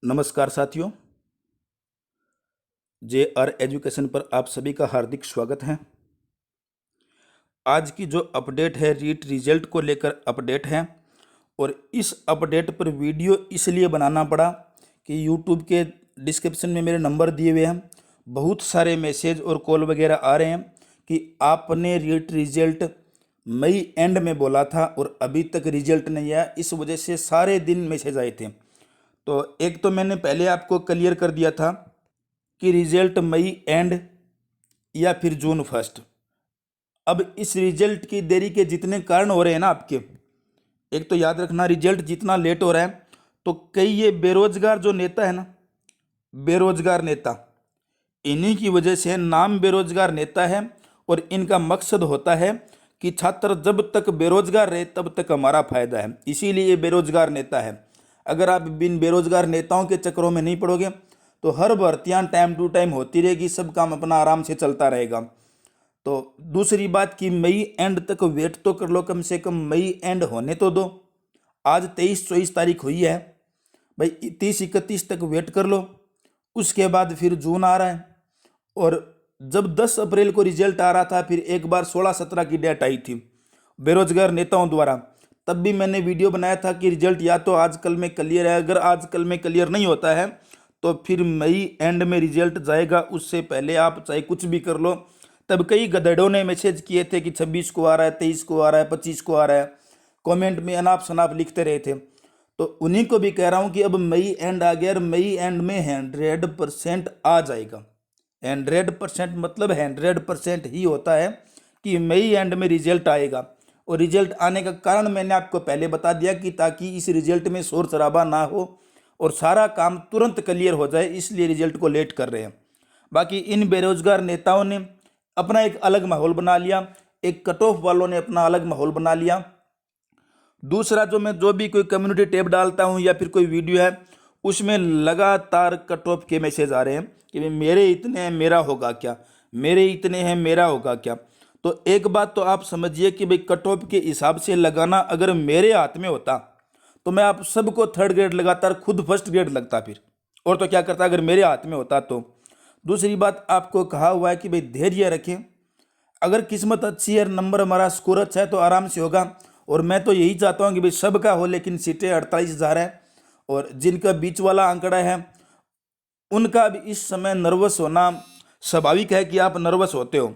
नमस्कार साथियों, JR education पर आप सभी का हार्दिक स्वागत है। आज की जो अपडेट है रीट रिजल्ट को लेकर अपडेट है और इस अपडेट पर वीडियो इसलिए बनाना पड़ा कि YouTube के डिस्क्रिप्शन में मेरे नंबर दिए हुए हैं। बहुत सारे मैसेज और कॉल वगैरह आ रहे हैं कि आपने रीट रिजल्ट मई एंड में बोला था और अभी तक रिजल्ट नहीं आया। इस वजह से सारे दिन मैसेज आए थे। तो एक तो मैंने पहले आपको क्लियर कर दिया था कि रिजल्ट मई एंड या फिर जून फर्स्ट। अब इस रिजल्ट की देरी के जितने कारण हो रहे हैं ना आपके, एक तो याद रखना रिजल्ट जितना लेट हो रहा है तो कई ये बेरोजगार जो नेता है ना, बेरोजगार नेता, इन्हीं की वजह से नाम बेरोजगार नेता है और इनका मकसद होता है कि छात्र जब तक बेरोजगार रहे तब तक हमारा फायदा है, इसीलिए ये बेरोजगार नेता है। अगर आप बिन बेरोजगार नेताओं के चक्करों में नहीं पड़ोगे तो हर भर्तियाँ टाइम टू टाइम होती रहेगी, सब काम अपना आराम से चलता रहेगा। तो दूसरी बात कि मई एंड तक वेट तो कर लो, कम से कम मई एंड होने तो दो। आज 23-24 तारीख हुई है भाई, 30-31 तक वेट कर लो। उसके बाद फिर जून आ रहा है और जब 10 अप्रैल को रिजल्ट आ रहा था फिर एक बार 16-17 की डेट आई थी बेरोजगार नेताओं द्वारा। तब भी मैंने वीडियो बनाया था कि रिजल्ट या तो आज कल में क्लियर है, अगर आज कल में क्लियर नहीं होता है तो फिर मई एंड में रिजल्ट जाएगा। उससे पहले आप चाहे कुछ भी कर लो। तब कई गधेड़ों ने मैसेज किए थे कि 26 को आ रहा है, 23 को आ रहा है, 25 को आ रहा है, कमेंट में अनाप शनाप लिखते रहे थे। तो उन्हीं को भी कह रहा हूं कि अब मई एंड आ गया और मई एंड में 100% आ जाएगा। 100% मतलब 100% ही होता है कि मई एंड में रिजल्ट आएगा। और रिजल्ट आने का कारण मैंने आपको पहले बता दिया कि ताकि इस रिजल्ट में शोर शराबा ना हो और सारा काम तुरंत क्लियर हो जाए, इसलिए रिजल्ट को लेट कर रहे हैं। बाकी इन बेरोजगार नेताओं ने अपना एक अलग माहौल बना लिया, एक कट ऑफ वालों ने अपना अलग माहौल बना लिया। दूसरा, मैं जो भी कोई कम्युनिटी टैब डालता हूँ या फिर कोई वीडियो है उसमें लगातार कट ऑफ के मैसेज आ रहे हैं कि भाई मेरे इतने हैं मेरा होगा क्या, मेरे इतने हैं मेरा होगा क्या। तो एक बात तो आप समझिए कि भाई कट ऑफ के हिसाब से लगाना अगर मेरे हाथ में होता तो मैं आप सबको थर्ड ग्रेड लगाता, खुद फर्स्ट ग्रेड लगता फिर, और तो क्या करता अगर मेरे हाथ में होता तो। दूसरी बात, आपको कहा हुआ है कि भाई धैर्य रखें, अगर किस्मत अच्छी है, नंबर हमारा स्कोर अच्छा है तो आराम से होगा। और मैं तो यही चाहता हूँ कि भाई सबका हो, लेकिन सीटें 48,000 है और जिनका बीच वाला आंकड़ा है उनका भी इस समय नर्वस होना स्वाभाविक है कि आप नर्वस होते हो।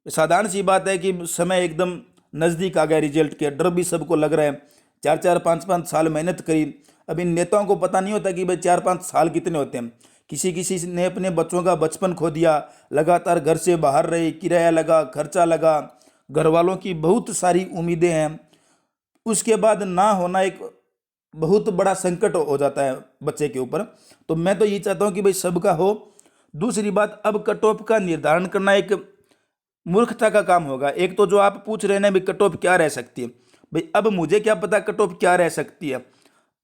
साधारण सी बात है कि समय एकदम नज़दीक आ गया रिजल्ट के, डर भी सबको लग रहा है। 4-4, 5-5 साल मेहनत करी। अब इन नेताओं को पता नहीं होता कि भाई 4-5 साल कितने होते हैं। किसी किसी ने अपने बच्चों का बचपन खो दिया, लगातार घर से बाहर रहे, किराया लगा, खर्चा लगा, घर वालों की बहुत सारी उम्मीदें हैं, उसके बाद ना होना एक बहुत बड़ा संकट हो जाता है बच्चे के ऊपर। तो मैं तो ये चाहता हूँ कि भाई सबका हो। दूसरी बात, अब कट ऑफ का निर्धारण करना एक मूर्खता का काम होगा। एक तो जो आप पूछ रहे हैं भाई कट ऑफ क्या रह सकती है, भाई अब मुझे क्या पता कट ऑफ क्या रह सकती है।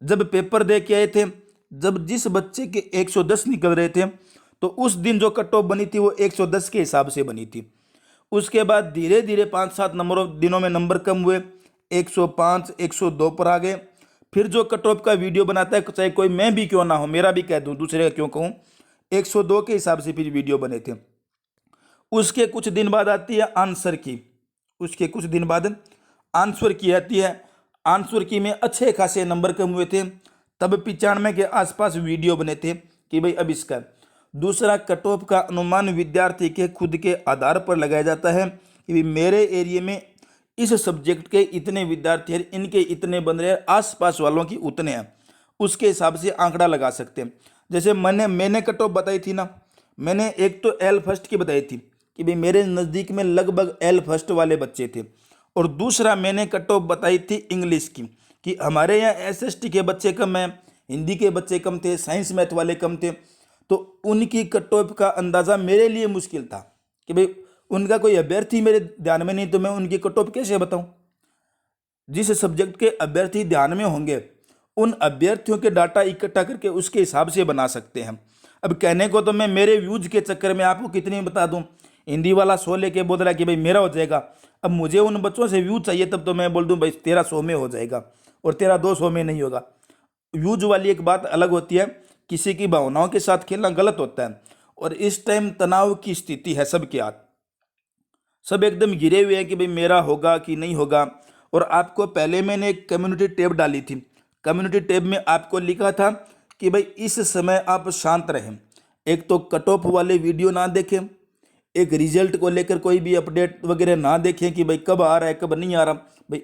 जब पेपर दे के आए थे, जब जिस बच्चे के 110 निकल रहे थे तो उस दिन जो कट ऑफ बनी थी वो 110 के हिसाब से बनी थी। उसके बाद धीरे धीरे 5-7 दिनों में नंबर कम हुए, 105, 102 पर आ गए। फिर जो कट ऑफ का वीडियो बनाता है, चाहे कोई मैं भी क्यों ना हो, मेरा भी कह दूं, दूसरे का क्यों कहूँ, 102 के हिसाब से फिर वीडियो बने थे। उसके कुछ दिन बाद आती है आंसर की, उसके कुछ दिन बाद आंसर की आती है। आंसर की में अच्छे खासे नंबर कम हुए थे, तब 95 के आसपास वीडियो बने थे कि भाई अब इसका। दूसरा, कट ऑफ का अनुमान विद्यार्थी के खुद के आधार पर लगाया जाता है कि भाई मेरे एरिया में इस सब्जेक्ट के इतने विद्यार्थी हैं, इनके इतने बन रहे हैं, आसपास वालों की उतने हैं, उसके हिसाब से आंकड़ा लगा सकते हैं। जैसे मैंने कट ऑफ बताई थी ना, मैंने एक तो एल फर्स्ट की बताई थी कि भाई मेरे नज़दीक में लगभग एल फर्स्ट वाले बच्चे थे, और दूसरा मैंने कट ऑफ बताई थी इंग्लिश की कि हमारे यहाँ एसएसटी के बच्चे कम हैं, हिंदी के बच्चे कम थे, साइंस मैथ वाले कम थे। तो उनकी कट ऑफ का अंदाज़ा मेरे लिए मुश्किल था कि भाई उनका कोई अभ्यर्थी मेरे ध्यान में नहीं, तो मैं उनकी कट ऑफ कैसे बताऊं। जिस सब्जेक्ट के अभ्यर्थी ध्यान में होंगे उन अभ्यर्थियों के डाटा इकट्ठा करके उसके हिसाब से बना सकते हैं। अब कहने को तो मैं मेरे व्यूज के चक्कर में आपको कितनी बता दूं, हिंदी वाला 100 लेके बोल रहा है कि भाई मेरा हो जाएगा। अब मुझे उन बच्चों से व्यूज चाहिए, तब तो मैं बोल दूं भाई तेरा 100 में हो जाएगा और तेरा 200 में नहीं होगा। व्यूज वाली एक बात अलग होती है, किसी की भावनाओं के साथ खेलना गलत होता है। और इस टाइम तनाव की स्थिति है सबके हाथ, सब एकदम गिरे हुए हैं कि भाई मेरा होगा कि नहीं होगा। और आपको पहले मैंने एक कम्युनिटी टैब डाली थी, कम्युनिटी टैब में आपको लिखा था कि भाई इस समय आप शांत रहें, एक तो कट ऑफ वाले वीडियो ना देखें, एक रिजल्ट को लेकर कोई भी अपडेट वगैरह ना देखें कि भाई कब आ रहा है कब नहीं आ रहा। भाई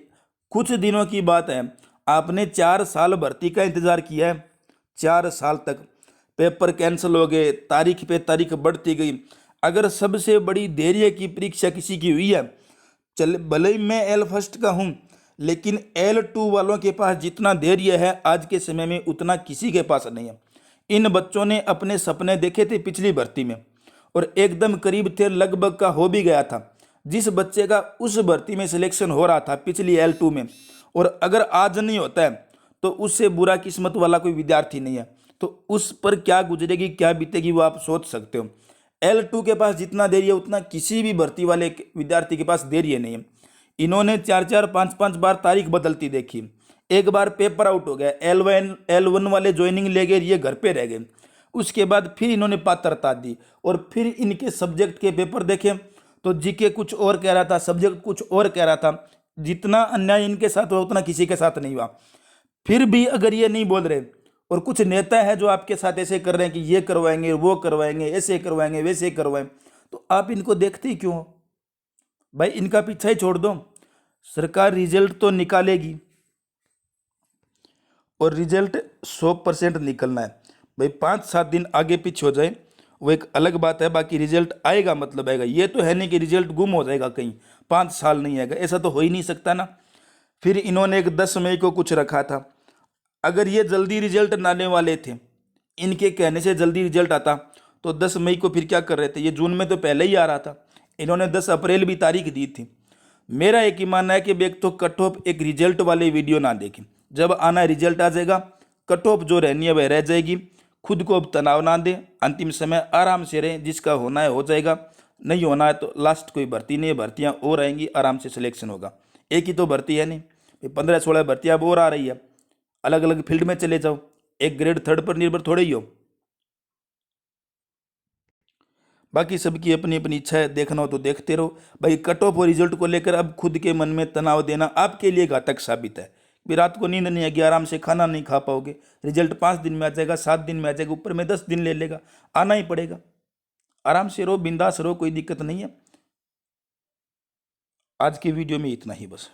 कुछ दिनों की बात है, आपने 4 साल भर्ती का इंतज़ार किया है, 4 साल तक पेपर कैंसिल हो गए, तारीख पे तारीख बढ़ती गई। अगर सबसे बड़ी धैर्य की परीक्षा किसी की हुई है, चल भले ही मैं एल फर्स्ट का हूँ, लेकिन L2 वालों के पास जितना धैर्य है आज के समय में उतना किसी के पास नहीं है। इन बच्चों ने अपने सपने देखे थे पिछली भर्ती में और एकदम करीब थे, लगभग का हो भी गया था। जिस बच्चे का उस भर्ती में सिलेक्शन हो रहा था पिछली L2 में, और अगर आज नहीं होता है तो उससे बुरा किस्मत वाला कोई विद्यार्थी नहीं है। तो उस पर क्या गुजरेगी क्या बीतेगी वो आप सोच सकते हो। L2 के पास जितना धैर्य उतना किसी भी भर्ती वाले विद्यार्थी के पास धैर्य नहीं है। इन्होंने 4-4 5-5 बार तारीख बदलती देखी, एक बार पेपर आउट हो गया, L1 वाले ज्वाइनिंग ले गए, ये घर पे रह गए। उसके बाद फिर इन्होंने पात्रता दी और फिर इनके सब्जेक्ट के पेपर देखे तो जीके कुछ और कह रहा था, सब्जेक्ट कुछ और कह रहा था। जितना अन्याय इनके साथ हुआ उतना किसी के साथ नहीं हुआ। फिर भी अगर ये नहीं बोल रहे और कुछ नेता है जो आपके साथ ऐसे कर रहे हैं कि ये करवाएंगे वो करवाएंगे ऐसे करवाएंगे वैसे करवाएं, तो आप इनको देखते ही क्यों हो भाई? इनका पीछा ही छोड़ दो। सरकार रिजल्ट तो निकालेगी और रिजल्ट 100% निकलना है भाई। 5-7 दिन आगे पीछे हो जाए वो एक अलग बात है, बाकी रिजल्ट आएगा मतलब आएगा। ये तो है नहीं कि रिजल्ट गुम हो जाएगा कहीं, 5 साल नहीं आएगा, ऐसा तो हो ही नहीं सकता ना। फिर इन्होंने एक 10 मई को कुछ रखा था। अगर ये जल्दी रिजल्ट लाने वाले थे, इनके कहने से जल्दी रिजल्ट आता तो 10 मई को फिर क्या कर रहे थे? ये जून में तो पहले ही आ रहा था। इन्होंने 10 अप्रैल भी तारीख दी थी। मेरा एक ही मानना है कि एक तो कट ऑफ एक रिजल्ट वाले वीडियो ना देखें, जब आना रिजल्ट आ जाएगा कट ऑफ जो रहनी है वह रह जाएगी। खुद को अब तनाव ना दें, अंतिम समय आराम से रहें, जिसका होना है हो जाएगा, नहीं होना है तो लास्ट कोई भर्ती नहीं है, भर्तियाँ और आएंगी, आराम से सिलेक्शन होगा। एक ही तो भर्ती है नहीं, 15-16 भर्तियाँ अब और आ रही है, अलग अलग फील्ड में चले जाओ, एक ग्रेड थर्ड पर निर्भर थोड़े ही हो। बाकी सबकी अपनी अपनी इच्छा है, देखना हो तो देखते रहो भाई। कट ऑफ और रिजल्ट को लेकर अब खुद के मन में तनाव देना आपके लिए घातक साबित है। भी रात को नींद नहीं आएगी, आराम से खाना नहीं खा पाओगे, रिजल्ट 5 दिन में आ जाएगा, 7 दिन में आ जाएगा, ऊपर में 10 दिन ले लेगा, आना ही पड़ेगा। आराम से रहो, बिंदास रहो, कोई दिक्कत नहीं है। आज की वीडियो में इतना ही बस।